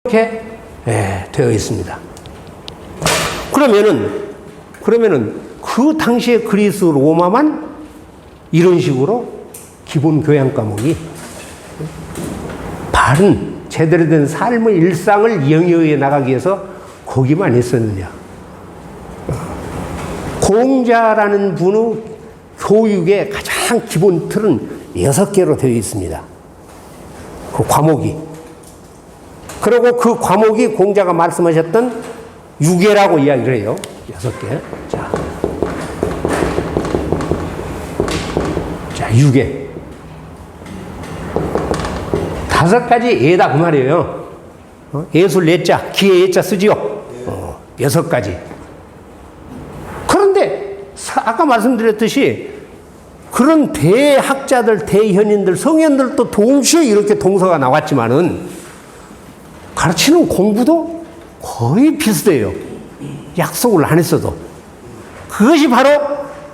이렇게 되어 있습니다. 그러면은 그 당시에 그리스 로마만 이런 식으로 기본 교양 과목이 바른 제대로 된 삶의 일상을 영위해 나가기 위해서 거기만 했었느냐. 공자라는 분의 교육의 가장 기본 틀은 6개로 되어 있습니다. 그 과목이. 그리고 그 과목이 공자가 말씀하셨던 유계라고 이야기를 해요. 6개. 자, 유계. 5가지 예다 그 말이에요. 예술 예자, 기회 예자 쓰지요. 6가지. 그런데 아까 말씀드렸듯이 그런 대학자들, 대현인들, 성현들도 동시에 이렇게 동서가 나왔지만은 가르치는 공부도 거의 비슷해요. 약속을 안 했어도. 그것이 바로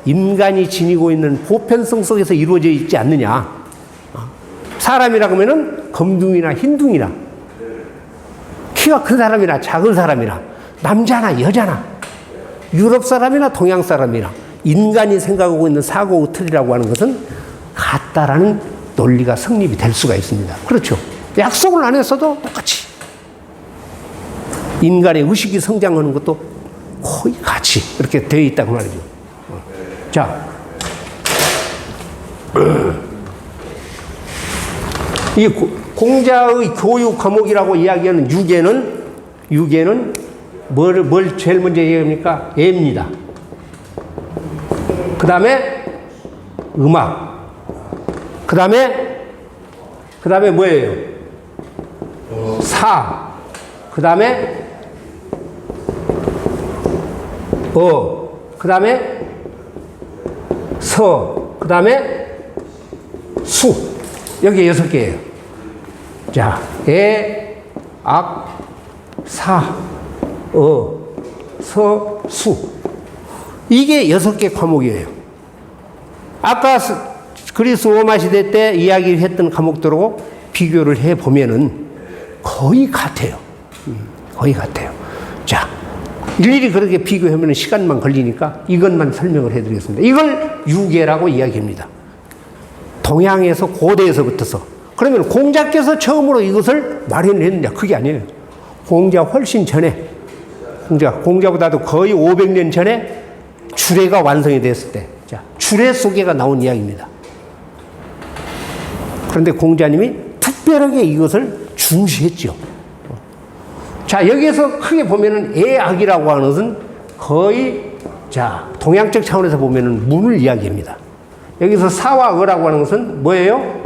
인간이 지니고 있는 보편성 속에서 이루어져 있지 않느냐. 사람이라 그러면은 검둥이나 흰둥이나 키가 큰 사람이나 작은 사람이나 남자나 여자나 유럽 사람이나 동양 사람이나 인간이 생각하고 있는 사고 틀이라고 하는 것은 같다라는 논리가 성립이 될 수가 있습니다. 그렇죠. 약속을 안 했어도 똑같이 인간의 의식이 성장하는 것도 거의 같이 이렇게 되어 있다고 말이죠. 자, 이 공자의 교육 과목이라고 이야기하는 유계는 뭘 제일 먼저 얘기합니까? 예입니다. 그 다음에 음악. 그 다음에 뭐예요? 사. 그 다음에 그 다음에 서. 그 다음에 수. 여기 6개예요. 자, 애, 악, 사, 서, 수. 이게 6개 과목이에요. 아까 그리스 로마 시대 때 이야기를 했던 과목들하고 비교를 해보면은 거의 같아요. 거의 같아요. 자, 일일이 그렇게 비교하면 시간만 걸리니까 이것만 설명을 해드리겠습니다. 이걸 유계라고 이야기합니다. 동양에서 고대에서부터서. 그러면 공자께서 처음으로 이것을 마련했느냐? 그게 아니에요. 공자 훨씬 전에, 공자보다도 거의 500년 전에 주례가 완성이 됐을 때, 자, 주례 속에가 나온 이야기입니다. 그런데 공자님이 특별하게 이것을 중시했죠. 자, 여기에서 크게 보면은 애악이라고 하는 것은 거의, 자, 동양적 차원에서 보면은 문을 이야기합니다. 여기서 사와 어라고 하는 것은 뭐예요?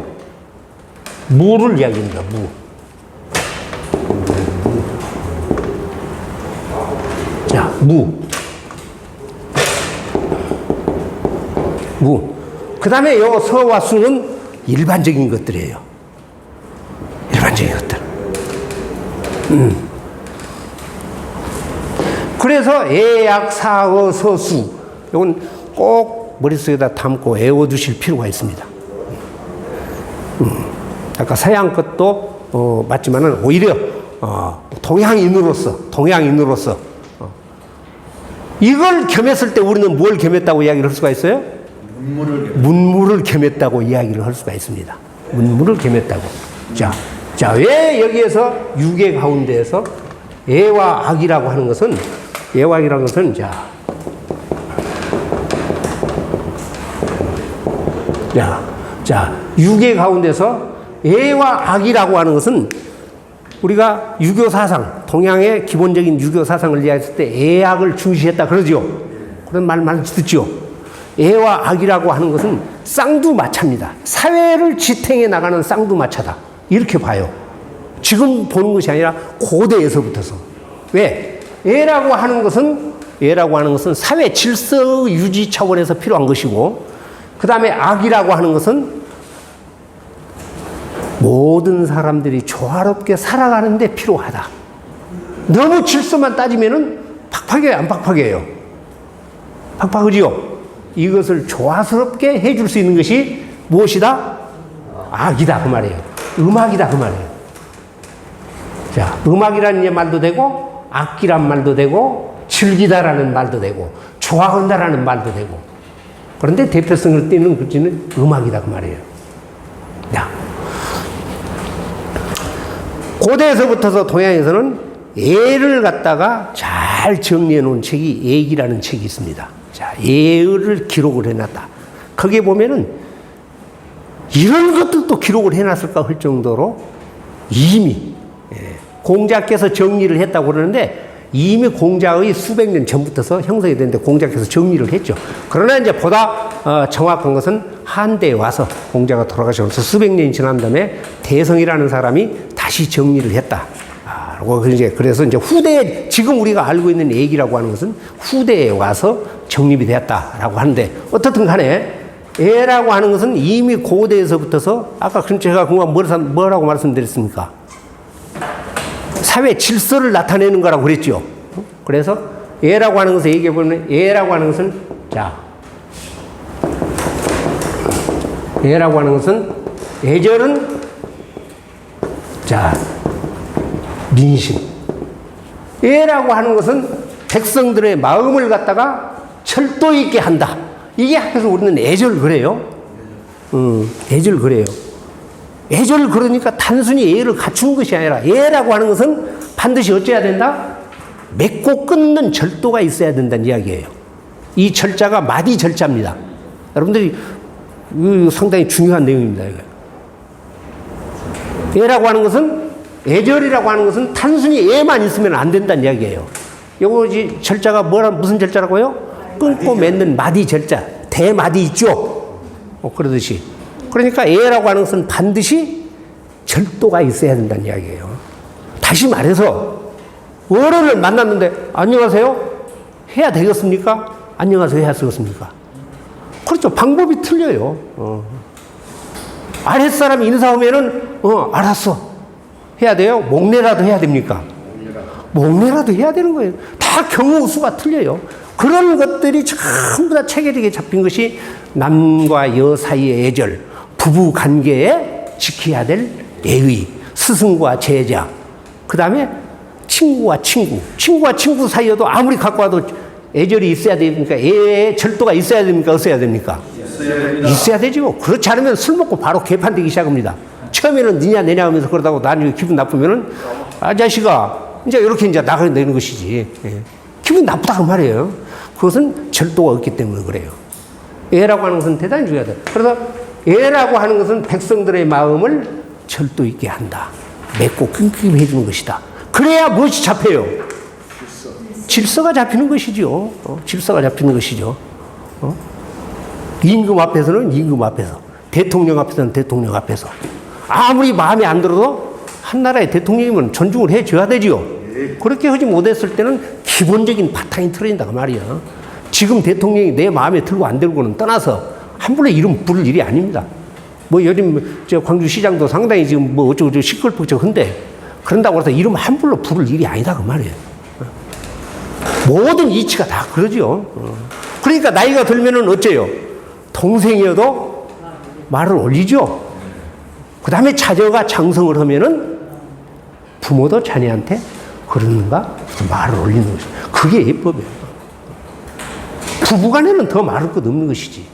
무를 이야기합니다. 무. 자, 무. 그 다음에 요 서와 수는 일반적인 것들이에요. 일반적인 것들. 그래서 애약, 사어, 서수. 이건 꼭 머릿속에다 담고 외워두실 필요가 있습니다. 아까 서양 것도 맞지만은 오히려 동양인으로서 이걸 겸했을 때 우리는 뭘 겸했다고 이야기를 할 수가 있어요? 문물을 겸했다고 이야기를 할 수가 있습니다. 문물을 겸했다고. 자, 왜 여기에서 유계 가운데에서 애와 악이라고 하는 것은 자, 유계 가운데서 애와 악이라고 하는 것은 우리가 유교 사상, 동양의 기본적인 유교 사상을 이야기했을 때 애악을 중시했다 그러죠. 그런 말 많이 듣죠. 애와 악이라고 하는 것은 쌍두마차입니다. 사회를 지탱해 나가는 쌍두마차다. 이렇게 봐요. 지금 보는 것이 아니라 고대에서부터서. 왜? 애라고 하는 것은 사회 질서 유지 차원에서 필요한 것이고, 그 다음에 악이라고 하는 것은 모든 사람들이 조화롭게 살아가는데 필요하다. 너무 질서만 따지면은 팍팍해요, 안 팍팍해요? 팍팍하지요? 이것을 조화스럽게 해줄 수 있는 것이 무엇이다? 악이다, 그 말이에요. 음악이다, 그 말이에요. 자, 음악이라는 말도 되고, 악기란 말도 되고, 즐기다라는 말도 되고, 좋아한다라는 말도 되고. 그런데 대표성을 띠는 글씨는 음악이다 그 말이에요. 자, 고대에서부터서 동양에서는 예를 갖다가 잘 정리해 놓은 책이 예기라는 책이 있습니다. 자, 예를 기록을 해놨다. 거기에 보면은 이런 것들도 기록을 해놨을까 할 정도로 이미 공자께서 정리를 했다고 그러는데 이미 공자의 수백 년 전부터서 형성이 됐는데 공자께서 정리를 했죠. 그러나 이제 보다 정확한 것은 한대에 와서 공자가 돌아가셔서 수백 년이 지난 다음에 대성이라는 사람이 다시 정리를 했다. 그래서 이제 후대에, 지금 우리가 알고 있는 얘기라고 하는 것은 후대에 와서 정립이 되었다라고 하는데, 어떻든 간에 예라고 하는 것은 이미 고대에서부터서, 아까 제가 그동안 뭐라고 말씀드렸습니까? 사회 질서를 나타내는 거라고 그랬죠. 그래서 예라고 하는 것을 얘기해 보면, 예라고 하는 것은, 자, 예라고 하는 것은, 예절은, 자, 민심. 예라고 하는 것은 백성들의 마음을 갖다가 철도 있게 한다. 이게 그래서 우리는 예절 그래요. 예절 그래요. 예절 그러니까 단순히 예를 갖추는 것이 아니라 예라고 하는 것은 반드시 어째야 된다? 맺고 끊는 절도가 있어야 된다는 이야기예요. 이 절자가 마디 절자입니다. 여러분들이 상당히 중요한 내용입니다. 이거. 예라고 하는 것은, 예절이라고 하는 것은 단순히 예만 있으면 안 된다는 이야기예요. 요거 절자가 무슨 절자라고요? 끊고 맺는 마디 절자. 대마디 있죠? 그러듯이. 그러니까 예라고 하는 것은 반드시 절도가 있어야 된다는 이야기예요. 다시 말해서 어른을 만났는데 안녕하세요? 해야 되겠습니까? 안녕하세요 해야 되겠습니까? 그렇죠. 방법이 틀려요. 아랫사람이 인사하면은 알았어 해야 돼요? 목례라도 해야 됩니까? 목례라도 해야 되는 거예요. 다 경우 수가 틀려요. 그런 것들이 전부 다 체계적에 잡힌 것이 남과 여 사이의 예절, 부부 관계에 지켜야 될 예의, 스승과 제자, 그 다음에 친구와 친구, 친구와 친구 사이에도 아무리 갖고 와도 예절이 있어야 됩니까? 절도가 있어야 됩니까? 없어야 됩니까? 있어야 되죠. 그렇지 않으면 술 먹고 바로 개판되기 시작합니다. 처음에는 니냐 내냐 하면서 그러다가 나중에 기분 나쁘면은, 아, 자식아, 이제 이렇게 이제 나가야 되는 것이지. 예. 기분 나쁘다 그 말이에요. 그것은 절도가 없기 때문에 그래요. 예라고 하는 것은 대단히 중요하다. 그래서 예라고 하는 것은 백성들의 마음을 절도 있게 한다. 맺고 끈끈히 해주는 것이다. 그래야 무엇이 잡혀요? 질서가 잡히는 것이죠. 질서가 잡히는 것이죠. 임금 앞에서는 임금 앞에서, 대통령 앞에서는 대통령 앞에서. 아무리 마음에 안 들어도 한 나라의 대통령이면 존중을 해줘야 되지요. 그렇게 하지 못했을 때는 기본적인 바탕이 틀어진다 그 말이야. 지금 대통령이 내 마음에 들고 안 들고는 떠나서 함부로 이름 부를 일이 아닙니다. 뭐 요즘 저 광주시장도 상당히 지금 뭐 어쩌고 시끌벅적한데, 그런다고 해서 이름 함부로 부를 일이 아니다 그 말이에요. 모든 이치가 다 그러죠. 그러니까 나이가 들면은 어째요? 동생이어도 말을 올리죠. 그 다음에 자녀가 장성을 하면은 부모도 자녀한테 그러는가 말을 올리는 것이죠. 그게 예법이에요. 부부간에는 더 말할 것 없는 것이지.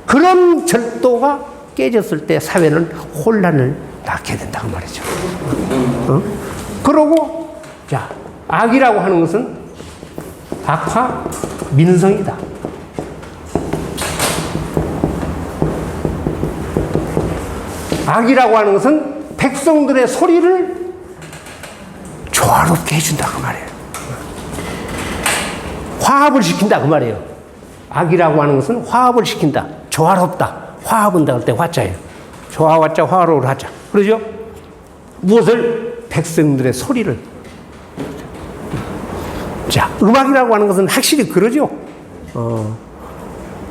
그런 절도가 깨졌을 때 사회는 혼란을 낳게 된다 그 말이죠. 그러고 자, 악이라고 하는 것은 악화 민성이다. 악이라고 하는 것은 백성들의 소리를 조화롭게 해준다 그 말이에요. 화합을 시킨다 그 말이에요. 악이라고 하는 것은 화합을 시킨다. 조화롭다. 화합은다 할 때 화자예요. 조화화자 화로를 하자. 그러죠? 무엇을? 백성들의 소리를. 자, 음악이라고 하는 것은 확실히 그러죠.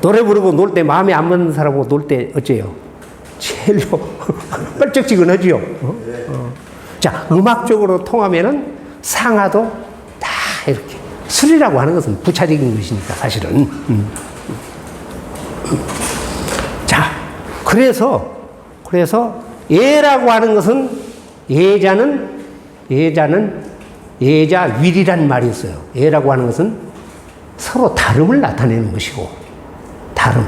노래 부르고 놀 때 마음에 안 맞는 사람하고 놀 때 어째요? 제일로 뻘쩍지근하지요. 자, 음악적으로 통하면은 상하도 다 이렇게. 술이라고 하는 것은 부차적인 것이니까 사실은. 자, 그래서 예라고 하는 것은 예자는 예자 위리란 말이 있어요. 예라고 하는 것은 서로 다름을 나타내는 것이고, 다름.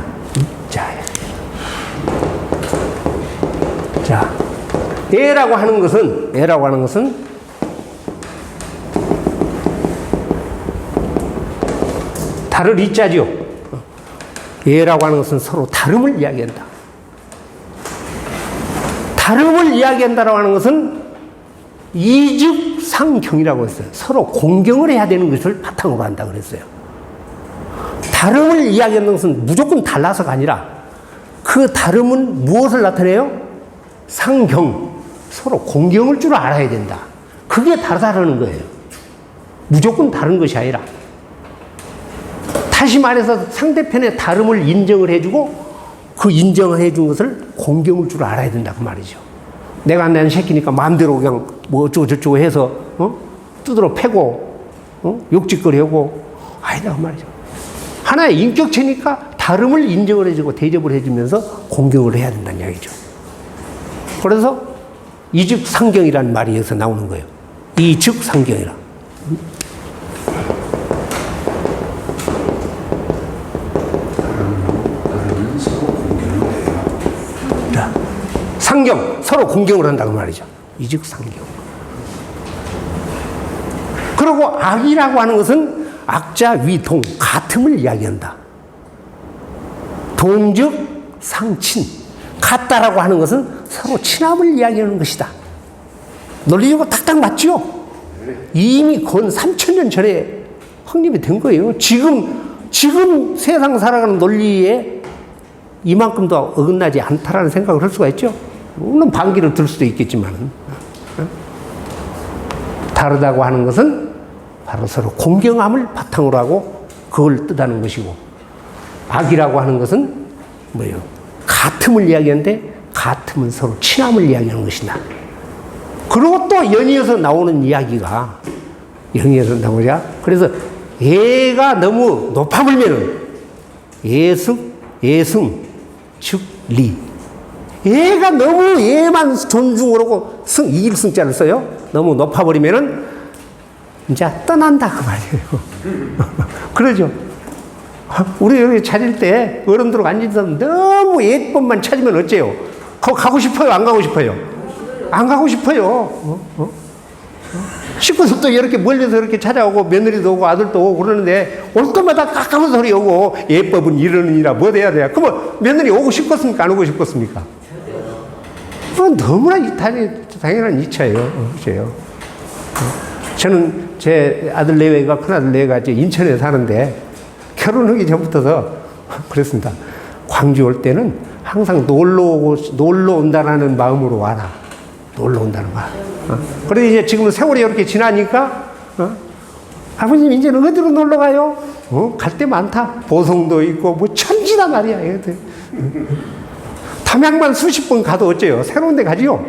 자, 예라고 하는 것은 다를 이자죠. 예라고 하는 것은 서로 다름을 이야기한다. 다름을 이야기한다라고 하는 것은 이즉상경이라고 했어요. 서로 공경을 해야 되는 것을 바탕으로 한다 그랬어요. 다름을 이야기하는 것은 무조건 달라서가 아니라 그 다름은 무엇을 나타내요? 상경. 서로 공경을 줄 알아야 된다. 그게 다르다는 거예요. 무조건 다른 것이 아니라. 다시 말해서 상대편의 다름을 인정을 해주고 그 인정을 해준 것을 공경을 줄 알아야 된다 그 말이죠. 내가 안 내는 새끼니까 마음대로 그냥 뭐 어쩌고 저쩌고 해서 두드러 패고 욕짓거리하고 아니다 그 말이죠. 하나의 인격체니까 다름을 인정을 해주고 대접을 해주면서 공경을 해야 된다는 이야기죠. 그래서 이즉상경이라는 말이 여기서 나오는 거예요. 이즉상경이라. 자, 상경, 서로 공경을 한다고 말이죠. 이즉상경. 그리고 악이라고 하는 것은 악자 위동, 같음을 이야기한다. 동즉 상친, 같다라고 하는 것은 서로 친함을 이야기하는 것이다. 논리적으로 딱딱 맞죠? 이미 건 3,000년 전에 확립이 된 거예요. 지금 세상 살아가는 논리에 이만큼도 어긋나지 않다라는 생각을 할 수가 있죠. 물론 반기를 들 수도 있겠지만 다르다고 하는 것은 바로 서로 공경함을 바탕으로 하고 그걸 뜻하는 것이고, 악이라고 하는 것은 뭐예요? 같음을 이야기하는데 같음은 서로 친함을 이야기하는 것이다. 그리고 또 연이어서 나오는 이야기가 나오자. 그래서 예가 너무 높아버리면은 예승 즉 리. 예가 너무 예만 존중을 하고 이길 승자를 써요. 너무 높아버리면은 이제 떠난다 그 말이에요. 그러죠. 우리 여기 찾을 때 어른들 앉아서 너무 예법만 찾으면 어째요? 거기 가고 싶어요? 안 가고 싶어요? 안 가고 싶어요. 식구들도 이렇게 멀리서 이렇게 찾아오고 며느리도 오고 아들도 오고 그러는데 올 때마다 깎아본 소리 오고 예법은 이러느니라 뭐 돼야 돼요? 그러면 며느리 오고 싶겠습니까? 안 오고 싶겠습니까? 너무나 당연한 이차예요. 그죠? 저는 제 아들 내외가 큰아들 내외가 인천에 사는데 결혼하기 전부터서 그랬습니다. 광주 올 때는 항상 놀러 온다라는 마음으로 와라. 놀러 온다는 마음. 그런데 이제 지금 세월이 이렇게 지나니까, 아버님 이제는 어디로 놀러 가요? 갈 데 많다. 보성도 있고, 뭐 천지다 말이야. 담양만 수십 번 가도 어째요? 새로운 데 가지요?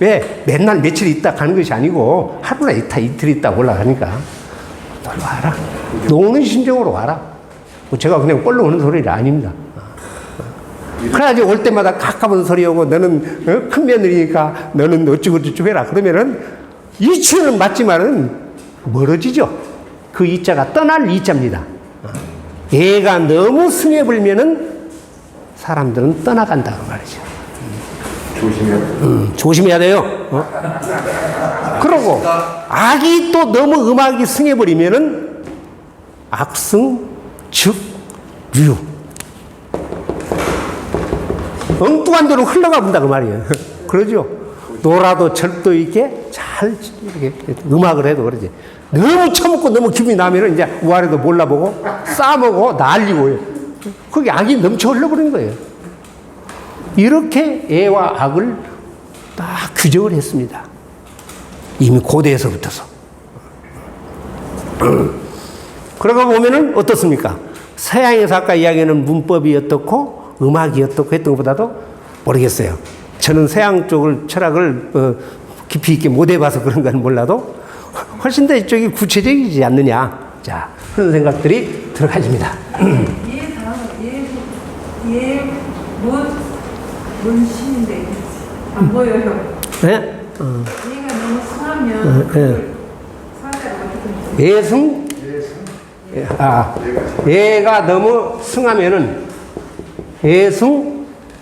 왜? 맨날 며칠 있다 가는 것이 아니고, 하루나 이틀 있다 올라가니까. 놀러 와라. 노는 심정으로 와라. 제가 그냥 꼴로 오는 소리가 아닙니다. 그래가지고 올 때마다 가까운 소리 오고 너는 큰 며느리니까 너는 어쩌고저쩌고 해라. 그러면은 이치는 맞지만은 멀어지죠. 그 이자가 떠날 이자입니다. 얘가 너무 승해불면은 사람들은 떠나간다 그 말이죠. 조심해야 돼요. 그러고 악이 또 너무 음악이 승해버리면은 악승 즉 류. 엉뚱한 대로 흘러가 본다 그 말이에요. 그러죠. 노라도 절도 있게 잘 이렇게 음악을 해도 그러지. 너무 처먹고 너무 기분이 나면은 이제 우아래도 몰라보고 싸먹고 난리고 거기 악이 넘쳐 흘러버리는 거예요. 이렇게 예와 악을 딱 규정을 했습니다. 이미 고대에서부터서. 그러고 보면은 어떻습니까? 서양에서 아까 이야기하는 문법이 어떻고 음악이 어떻고 했던 것보다도 모르겠어요. 저는 서양 쪽을 철학을 깊이 있게 못 해봐서 그런 건 몰라도 훨씬 더 이쪽이 구체적이지 않느냐. 자, 그런 생각들이 들어가집니다. 뭔 신인데 안 보여요. 네? 얘가 너무 수학이 승하면 예. 사자를 어떻게 예승? 얘가 너무 승하면은,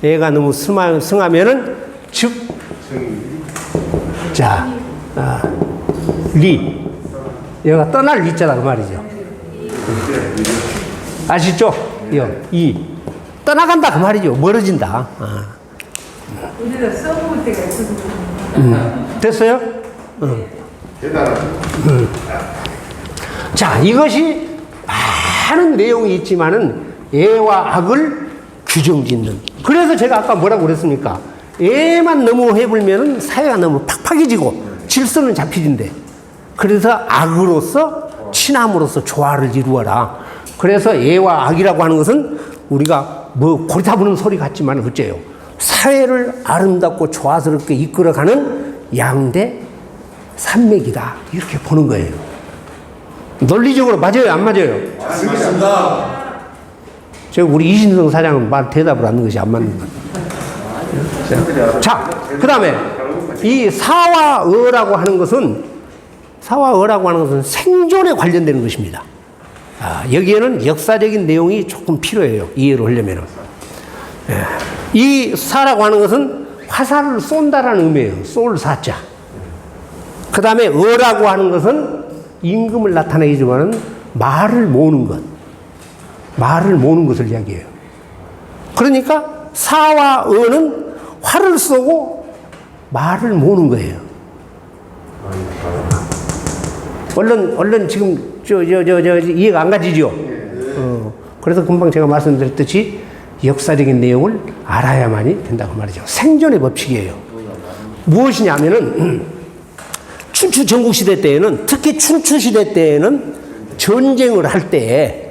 얘가 너무 승하면은, 즉, 자, 얘가 떠날 리자다, 그 말이죠. 아시죠? 떠나간다, 그 말이죠. 멀어진다. 우리가 써먹을 때가 있어서 됐어요? 자, 이것이 많은 내용이 있지만은 애와 악을 규정짓는. 그래서 제가 아까 뭐라고 그랬습니까? 애만 너무 해불면은 사회가 너무 팍팍해지고 질서는 잡히진대. 그래서 악으로서 친함으로써 조화를 이루어라. 그래서 애와 악이라고 하는 것은 우리가 뭐 고리타부는 소리 같지만 어째요? 사회를 아름답고 조화스럽게 이끌어가는 양대 산맥이다. 이렇게 보는 거예요. 논리적으로 맞아요? 안 맞아요? 맞습니다. 우리 이신성 사장은 말 대답을 하는 것이 안 맞는 거예요. 자, 그 다음에 이 사와 어라고 하는 것은 생존에 관련되는 것입니다. 여기에는 역사적인 내용이 조금 필요해요. 이해를 하려면. 이 사라고 하는 것은 화살을 쏜다라는 의미예요. 쏠 사자. 그 다음에 어라고 하는 것은 임금을 나타내지만은 말을 모으는 것. 말을 모으는 것을 이야기해요. 그러니까 사와 어는 활을 쏘고 말을 모으는 거예요. 얼른 지금 이해가 안 가지죠? 그래서 금방 제가 말씀드렸듯이 역사적인 내용을 알아야만이 된다고 말이죠. 생존의 법칙이에요. 무엇이냐면은 춘추 전국시대 때에는, 특히 춘추시대 때에는 전쟁을 할 때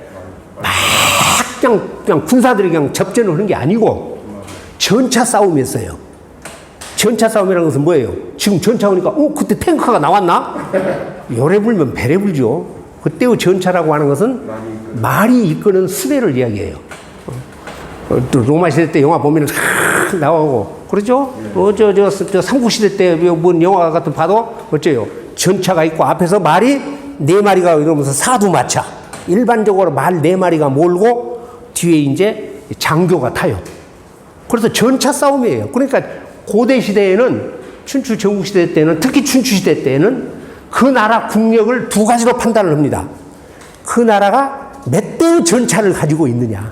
막 그냥 군사들이 그냥 접전을 하는 게 아니고 전차 싸움이었어요. 전차 싸움이라는 것은 뭐예요? 지금 전차 오니까 그때 탱크가 나왔나? 요래 불면 배래 불죠. 그때의 전차라고 하는 것은 말이 이끄는 수레를 이야기해요. 또 로마 시대 때 영화 보면 나오고 그러죠? 저 삼국시대 때 본 영화 같은 봐도 어째요? 전차가 있고 앞에서 말이 4마리가 이러면서 사두마차. 일반적으로 말 4마리가 몰고 뒤에 이제 장교가 타요. 그래서 전차 싸움이에요. 그러니까 고대 시대에는 춘추 전국 시대 때는, 특히 춘추 시대 때는 그 나라 국력을 2가지로 판단을 합니다. 그 나라가 몇 대의 전차를 가지고 있느냐.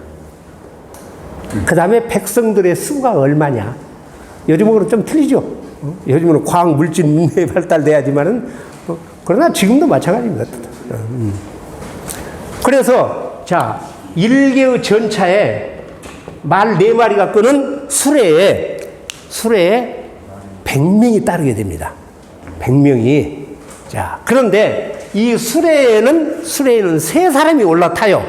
그 다음에 백성들의 수가 얼마냐. 요즘으로는 좀 틀리죠. 요즘은 과학 물질 문명이 발달돼야지만은, 그러나 지금도 마찬가지입니다. 그래서, 자, 1개의 전차에 말 4마리가 끄는 수레에 100명이 따르게 됩니다. 100명이. 자, 그런데 이 수레에는 3사람이 올라타요.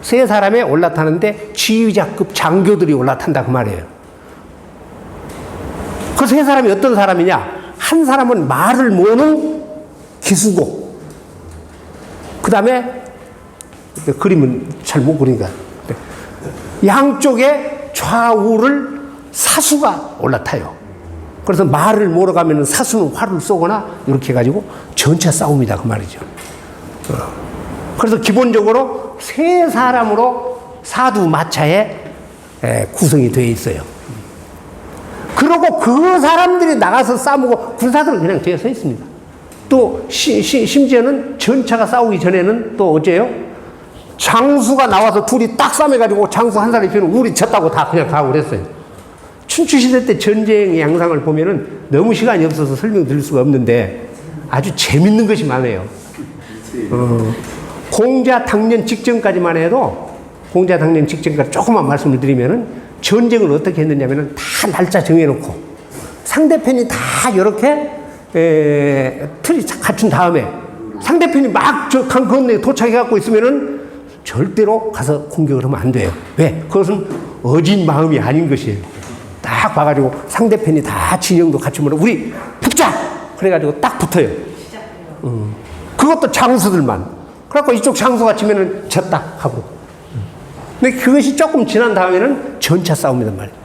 3사람이 올라타는데 지휘자급 장교들이 올라탄다 그 말이에요. 그 3사람이 어떤 사람이냐? 한 사람은 말을 모으는 기수고, 그 다음에 그림은 잘 못 그리니까 양쪽에 좌우를 사수가 올라타요. 그래서 말을 몰아가면 사수는 활을 쏘거나 이렇게 해가지고 전차 싸움이다 그 말이죠. 그래서 기본적으로 3사람으로 사두마차에 구성이 되어 있어요. 그리고 그 사람들이 나가서 싸우고 군사들은 그냥 되어 서 있습니다. 또 심지어는 전차가 싸우기 전에는 또 어째요? 장수가 나와서 둘이 딱 싸매가지고 장수 한 사람이 피면 우리 졌다고 다 그냥 가고 그랬어요. 춘추시대 때 전쟁의 양상을 보면은 너무 시간이 없어서 설명드릴 수가 없는데 아주 재밌는 것이 많아요. 공자당년 직전까지만 해도, 공자당년 직전까지 조금만 말씀을 드리면은 전쟁을 어떻게 했느냐면은 다 날짜 정해놓고 상대편이 다 이렇게 틀이 갖춘 다음에 상대편이 막 저 강 건너에 도착해갖고 있으면은 절대로 가서 공격을 하면 안 돼요. 왜? 그것은 어진 마음이 아닌 것이에요. 딱 봐가지고 상대편이 다 진영도 갖추면 우리 붙자! 그래가지고 딱 붙어요. 그것도 장수들만. 그래갖고 이쪽 장수가 치면은 졌다 하고. 근데 그것이 조금 지난 다음에는 전차 싸움이란 말이에요.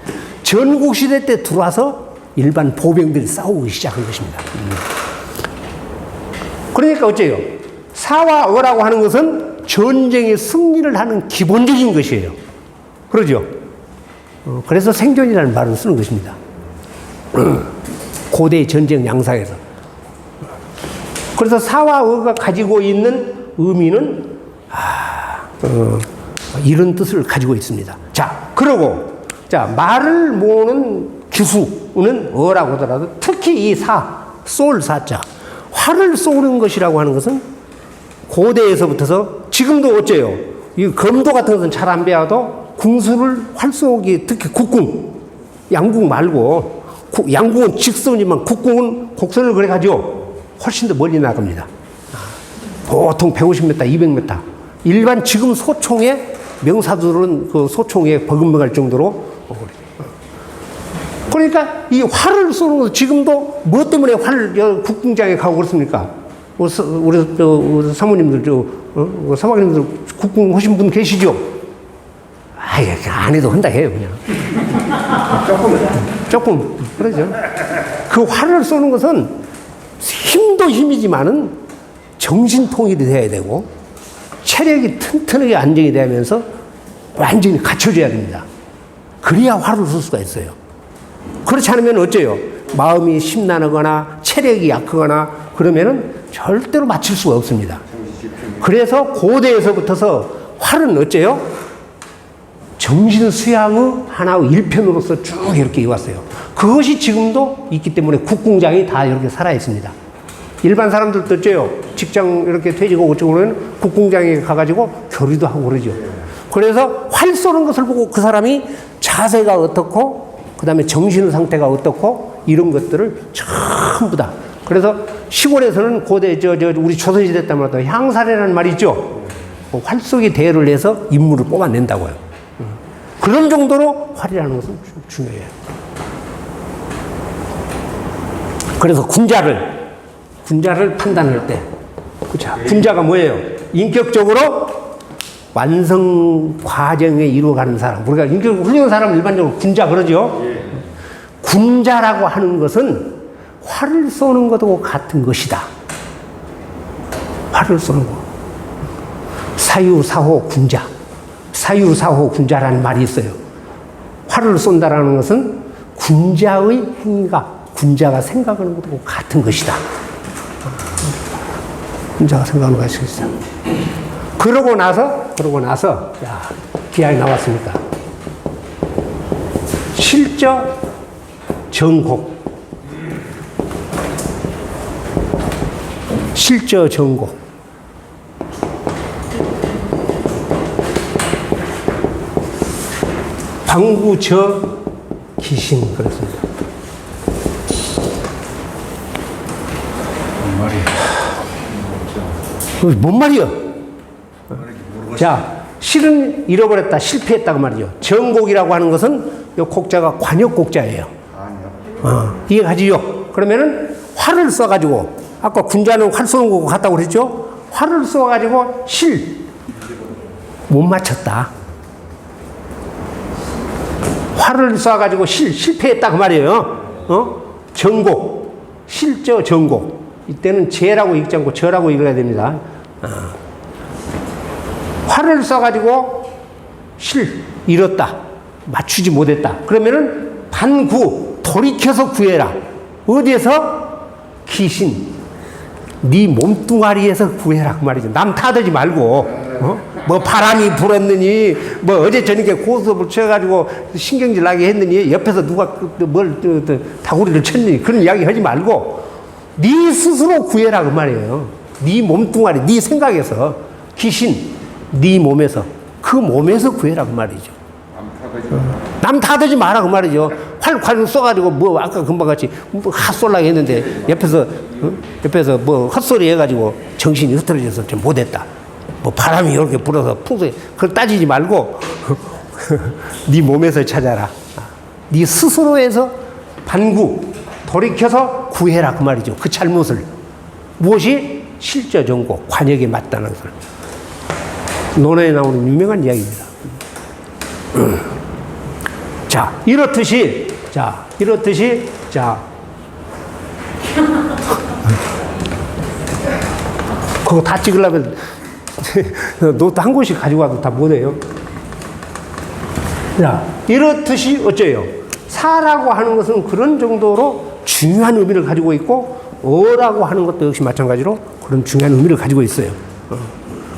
전국시대 때 들어와서 일반 보병들이 싸우기 시작한 것입니다. 그러니까 어째요? 사와 어라고 하는 것은 전쟁의 승리를 하는 기본적인 것이에요. 그러죠? 그래서 생존이라는 말을 쓰는 것입니다. 고대 전쟁 양상에서. 그래서 사와 어가 가지고 있는 의미는 이런 뜻을 가지고 있습니다. 자, 그러고 말을 모으는 기수는 어라고 하더라도 특히 이 쏠 사자, 활을 쏘는 것이라고 하는 것은 고대에서부터서 지금도 어째요? 이 검도 같은 것은 잘 안 배워도 궁수를 활 쏘기, 특히 국궁, 양궁 말고 양궁은 직선이지만 국궁은 곡선을 그래 가지고 훨씬 더 멀리 나갑니다. 보통 150m, 200m. 일반 지금 소총의 명사들은 그 소총에 버금갈 정도로. 그러니까 이 활을 쏘는 것도 지금도 뭐 때문에 국궁장에 가고 그렇습니까? 우리 사모님들, 사모님들 국궁 하신 분 계시죠? 아예 안 해도 한다 해요, 그냥. 조금, 그러죠. 그 활을 쏘는 것은 힘도 힘이지만은 정신통일이 돼야 되고 체력이 튼튼하게 안정이 되면서 완전히 갖춰져야 됩니다. 그래야 활을 쏠 수가 있어요. 그렇지 않으면 어째요? 마음이 심란하거나 체력이 약하거나 그러면은 절대로 맞출 수가 없습니다. 그래서 고대에서부터서 활은 어째요? 정신 수양의 하나의 일편으로서 쭉 이렇게 이어왔어요. 그것이 지금도 있기 때문에 국궁장이 다 이렇게 살아 있습니다. 일반 사람들도 어째요? 직장 이렇게 퇴직하고 어쩌고는 국궁장에 가가지고 교류도 하고 그러죠. 그래서 활 쏘는 것을 보고 그 사람이 자세가 어떻고 그 다음에 정신 상태가 어떻고 이런 것들을 전부 다. 그래서 시골에서는 고대 우리 조선시대 때마다 향사례라는 말이 있죠. 활쏘기 대회를 해서 인물을 뽑아낸다고요. 그런 정도로 활이라는 것은 중요해요. 그래서 군자를 판단할 때, 군자가 뭐예요? 인격적으로 완성 과정에 이루어가는 사람. 우리가 인격적으로 훌륭한 사람을 일반적으로 군자 그러죠? 군자라고 하는 것은 활을 쏘는 것하고 같은 것이다. 활을 쏘는 거. 사유사호 군자. 사유사호 군자라는 말이 있어요. 활을 쏜다라는 것은 군자의 행위가 군자가 생각하는 것하고 같은 것이다. 군자가 생각하는 것이다. 그러고 나서 야, 기하에 나왔습니까? 실저 정곡. 실저 정곡. 방구저 기신 그렇습니다. 뭔 말이야? 자, 실은 잃어버렸다, 실패했다 그 말이죠. 정곡이라고 하는 것은 이 곡자가 관역곡자예요. 이해가지요? 그러면은 활을 쏴가지고 아까 군자는 활 쏘는 거고 같다고 그랬죠? 활을 쏘아가지고 못 맞췄다. 활을 쏴가지고 실패했다 그 말이에요. 정곡, 실저 정곡. 이때는 제라고 읽지 않고 저라고 읽어야 됩니다. 활을 쏴가지고 잃었다. 맞추지 못했다. 그러면은 반구, 돌이켜서 구해라. 어디에서? 귀신. 네 몸뚱아리에서 구해라. 그 말이죠. 남 탓하지 말고. 뭐 바람이 불었느니, 뭐 어제 저녁에 고스톱을 쳐가지고 신경질 나게 했느니, 옆에서 누가 다구리를 쳤느니, 그런 이야기 하지 말고, 네 스스로 구해라. 그 말이에요. 네 몸뚱아리, 네 생각에서. 귀신, 네 몸에서. 그 몸에서 구해라. 그 말이죠. 남 탓하지 마라. 그 말이죠. 활 쏘가지고, 뭐, 아까 금방 같이 핫쏠라고 했는데, 옆에서 뭐 헛소리 해가지고 정신이 흐트러져서 좀 못했다. 뭐 바람이 이렇게 불어서 풍성해. 그걸 따지지 말고, 네 몸에서 찾아라. 네 스스로에서 반구, 돌이켜서 구해라. 그 말이죠. 그 잘못을. 무엇이? 실저정고, 관역에 맞다는 것을. 논어에 나오는 유명한 이야기입니다. 자, 이렇듯이, 그거 다 찍으려면 노트 한 곳씩 가지고 와도 다 못해요. 자, 이렇듯이 어째요? 사라고 하는 것은 그런 정도로 중요한 의미를 가지고 있고, 어라고 하는 것도 역시 마찬가지로 그런 중요한 의미를 가지고 있어요.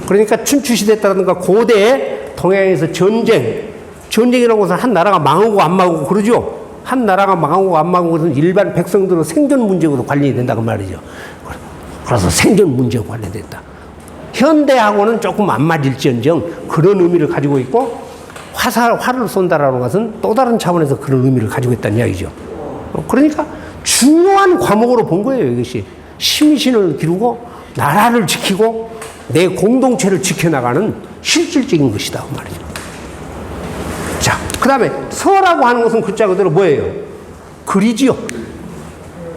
그러니까 춘추시대라든가 고대 동양에서 전쟁이라는 것은 한 나라가 망하고 안 망하고 그러죠. 한 나라가 망하고 안 망하고 것은 일반 백성들의 생존 문제하고도 관련이 된다고 말이죠. 그래서 생존 문제와 관련된다. 현대하고는 조금 안 맞을지언정 그런 의미를 가지고 있고, 화를 쏜다라는 것은 또 다른 차원에서 그런 의미를 가지고 있다는 이야기죠. 그러니까 중요한 과목으로 본 거예요. 이것이 심신을 기르고 나라를 지키고 내 공동체를 지켜나가는 실질적인 것이다 그 말이죠. 자, 그 다음에 서라고 하는 것은 글자 그대로 뭐예요? 글이지요.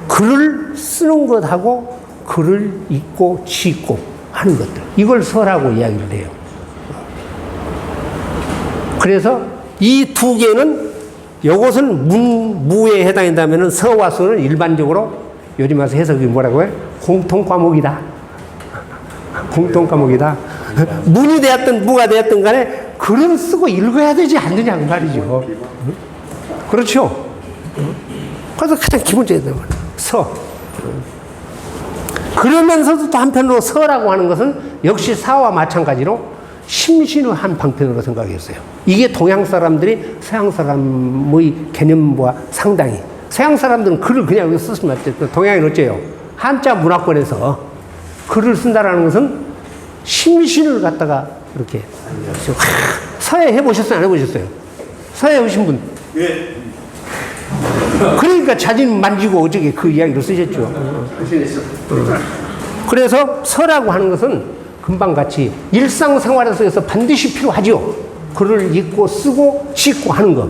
글을 쓰는 것하고 글을 읽고 짓고 하는 것들, 이걸 서라고 이야기를 해요. 그래서 이 두 개는, 이것은 무에 해당한다면 서와 서는 일반적으로 요즘 와서 해석이 뭐라고 해? 공통 과목이다. 공통 과목이다. 문이 되었든 무가 되었든 간에 글은 쓰고 읽어야 되지 않느냐 그 말이죠. 그렇죠? 그래서 가장 기본적인 서. 그러면서도 또 한편으로 서라고 하는 것은 역시 사와 마찬가지로 심신의 한 방편으로 생각했어요. 이게 동양 사람들이 서양 사람의 개념과 상당히, 서양 사람들은 글을 그냥 쓰시면 안 돼요. 동양인 어째요? 한자 문화권에서 글을 쓴다라는 것은 심신을 갖다가 이렇게 서예 해보셨어요? 안 해보셨어요? 서예 해보신 분? 예. 그러니까 자진 만지고 어저께 그 이야기를 쓰셨죠. 그래서 서라고 하는 것은 금방 같이 일상생활에서 반드시 필요하죠. 글을 읽고 쓰고 씻고 하는 것.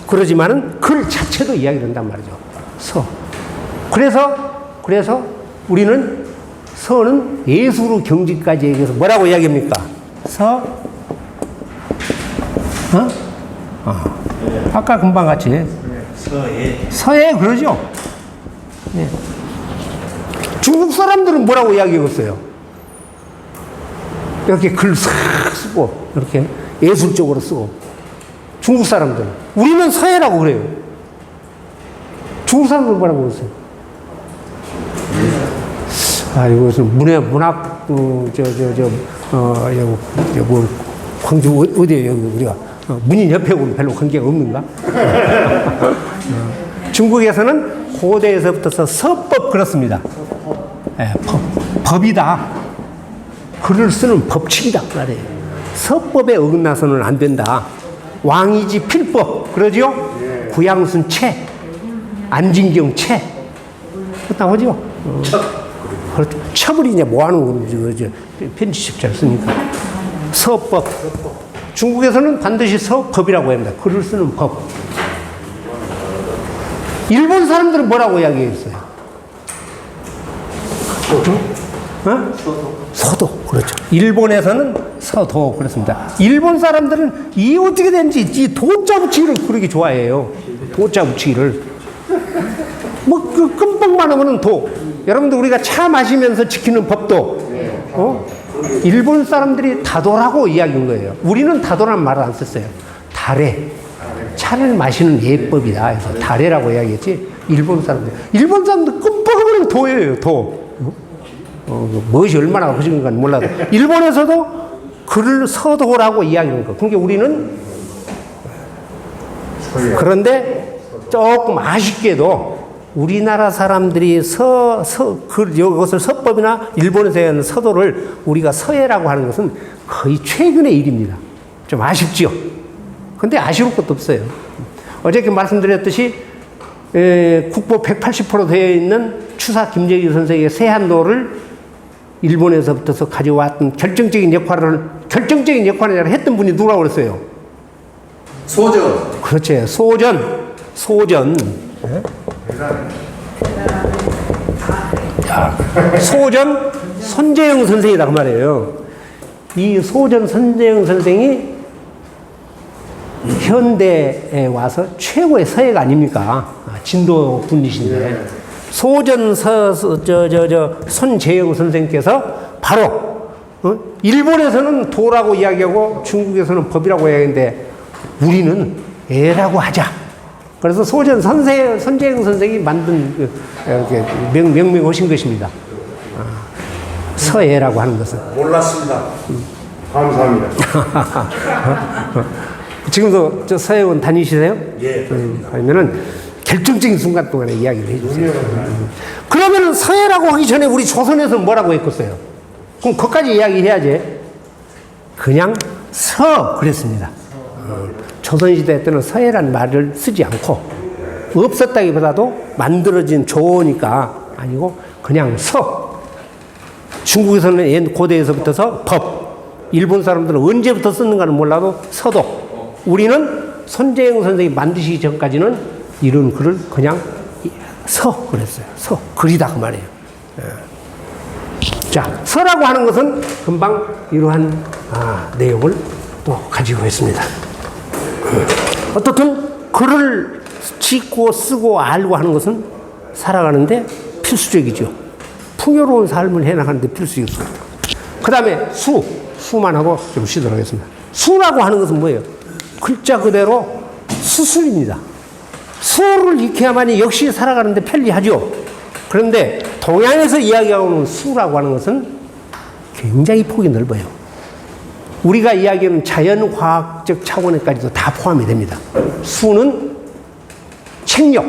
그러지만은 글 자체도 이야기를 한단 말이죠. 서. 그래서 우리는 서는 예수로 경지까지 얘기해서 뭐라고 이야기합니까? 아까 금방 같이 서예 그러죠. 네. 중국 사람들은 뭐라고 이야기했어요? 이렇게 글 싹 쓰고 이렇게 예술적으로 쓰고. 중국 사람들은. 우리는 서예라고 그래요. 중국 사람들은 뭐라고 그랬어요? 이것은 문학 광주 어디에 여기 우리가 문인협회하고는 별로 관계가 없는가? 중국에서는 고대에서부터 서법 그렇습니다. 네, 법이다. 글을 쓰는 법칙이다 말이에요. 서법에 어긋나서는 안 된다. 왕이지 필법 그러죠? 구양순 채, 안진경 채, 나오죠? 그렇죠. 첩을 이제 뭐 하는 거죠? 편지식 잘 쓰니까. 서법. 중국에서는 반드시 서법이라고 합니다. 글을 쓰는 법. 일본 사람들은 뭐라고 이야기했어요? 서도. 그렇죠. 일본에서는 서도 그렇습니다. 일본 사람들은 이 어떻게 된지 이 도자 붙이기를 그렇게 좋아해요. 도자 붙이기를. 그 끔뻑만 하면은 도. 여러분들 우리가 차 마시면서 지키는 법도 일본 사람들이 다도라고 이야기한 거예요. 우리는 다도라는 말을 안 썼어요. 다래. 차를 마시는 예법이다 해서 다래라고 이야기했지. 일본 사람들 끔뻑하면 도예요. 도. 무엇이 얼마나 허신가 몰라도 일본에서도 글을 서도라고 이야기하는 거. 그러니까 우리는 그런데 조금 아쉽게도 우리나라 사람들이 이것을 서법이나 일본에서 하는 서도를 우리가 서예라고 하는 것은 거의 최근의 일입니다. 좀 아쉽지요. 근데 아쉬울 것도 없어요. 어저께 말씀드렸듯이 국보 180% 되어 있는 추사 김재규 선생의 세한도를 일본에서부터 가져왔던 결정적인 역할을 했던 분이 누구라고 그랬어요? 소전. 그렇죠. 소전. 소전 손재영 선생이다 그 말이에요. 이 소전 손재영 선생이 현대에 와서 최고의 서예가 아닙니까? 진도 분이신데. 소전 손재영 선생께서 바로 일본에서는 도라고 이야기하고 중국에서는 법이라고 이야기하는데 우리는 애라고 하자. 그래서 소전 선재영 선생이 만든 명명하신 것입니다. 서애라고 하는 것은. 몰랐습니다. 감사합니다. 지금도 저 서해원 다니시세요? 예, 그렇습니다. 아니면은 결정적인 순간 동안에 이야기를 해주세요. 그러면은 서해라고 하기 전에 우리 조선에서는 뭐라고 했겠어요? 그럼 그것까지 이야기해야지. 그냥 서 그랬습니다. 조선시대 때는 서해라는 말을 쓰지 않고 없었다기보다도 만들어진 조어니까 아니고 그냥 서. 중국에서는 옛 고대에서부터서 법. 일본 사람들은 언제부터 썼는가는 몰라도 서독. 우리는 손재영 선생이 만드시기 전까지는 이런 글을 그냥 서 그랬어요. 서 글이다 그 말이에요. 자, 서라고 하는 것은 금방 이러한 내용을 또 가지고 있습니다. 어떻든 글을 짓고 쓰고 알고 하는 것은 살아가는데 필수적이죠. 풍요로운 삶을 해나가는데 필수적이죠. 그 다음에 수만 하고 좀 쉬도록 하겠습니다. 수라고 하는 것은 뭐예요? 글자 그대로 수술입니다. 수를 익혀야만이 역시 살아가는데 편리하죠. 그런데 동양에서 이야기하는 수라고 하는 것은 굉장히 폭이 넓어요. 우리가 이야기하는 자연과학적 차원에까지도 다 포함이 됩니다. 수는 책력,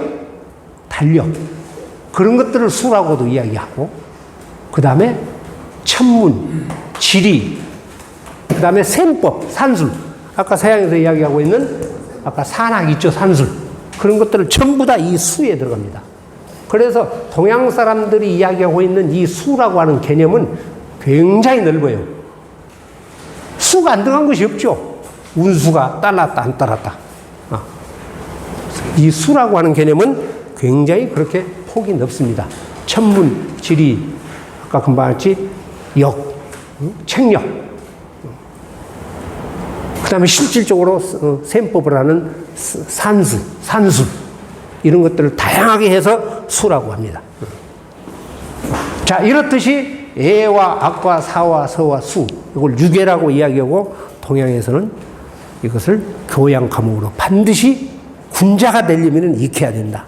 달력 그런 것들을 수라고도 이야기하고 그 다음에 천문, 지리 그 다음에 셈법, 산술 아까 서양에서 이야기하고 있는 아까 산학 있죠, 산술 그런 것들을 전부 다 이 수에 들어갑니다. 그래서 동양 사람들이 이야기하고 있는 이 수라고 하는 개념은 굉장히 넓어요. 수가 안 들어간 것이 없죠. 운수가 따랐다 안 따랐다. 이 수라고 하는 개념은 굉장히 그렇게 폭이 넓습니다. 천문, 지리, 아까 금방 했지, 역, 책력. 그 다음에 실질적으로 셈법을 하는 산술, 이런 것들을 다양하게 해서 수라고 합니다. 자, 이렇듯이 애와 악과 사와 서와 수, 이걸 유계라고 이야기하고 동양에서는 이것을 교양 과목으로 반드시 군자가 되려면 익혀야 된다.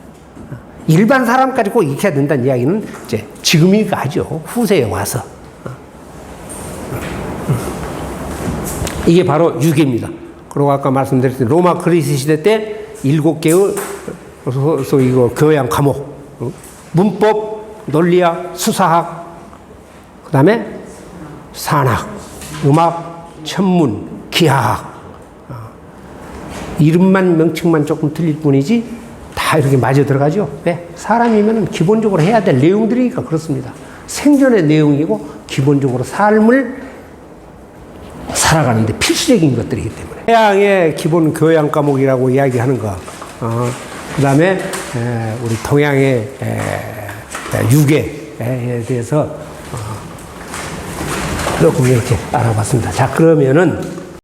일반 사람까지 꼭 익혀야 된다는 이야기는 이제 지금이니까 하죠. 후세에 와서. 이게 바로 유계입니다. 그리고 아까 말씀드렸던 로마 그리스 시대 때 7개의 이거 교양 과목, 문법, 논리학, 수사학, 그 다음에 산학, 음악, 천문, 기하학. 이름만 명칭만 조금 틀릴 뿐이지 다 이렇게 맞아 들어가죠. 왜? 사람이면 기본적으로 해야 될 내용들이니까 그렇습니다. 생존의 내용이고 기본적으로 삶을 살아가는데 필수적인 것들이기 때문에 서양의 기본 교양 과목이라고 이야기하는 거, 그 다음에 우리 동양의 유계에 대해서 조금 이렇게 알아봤습니다. 자, 그러면은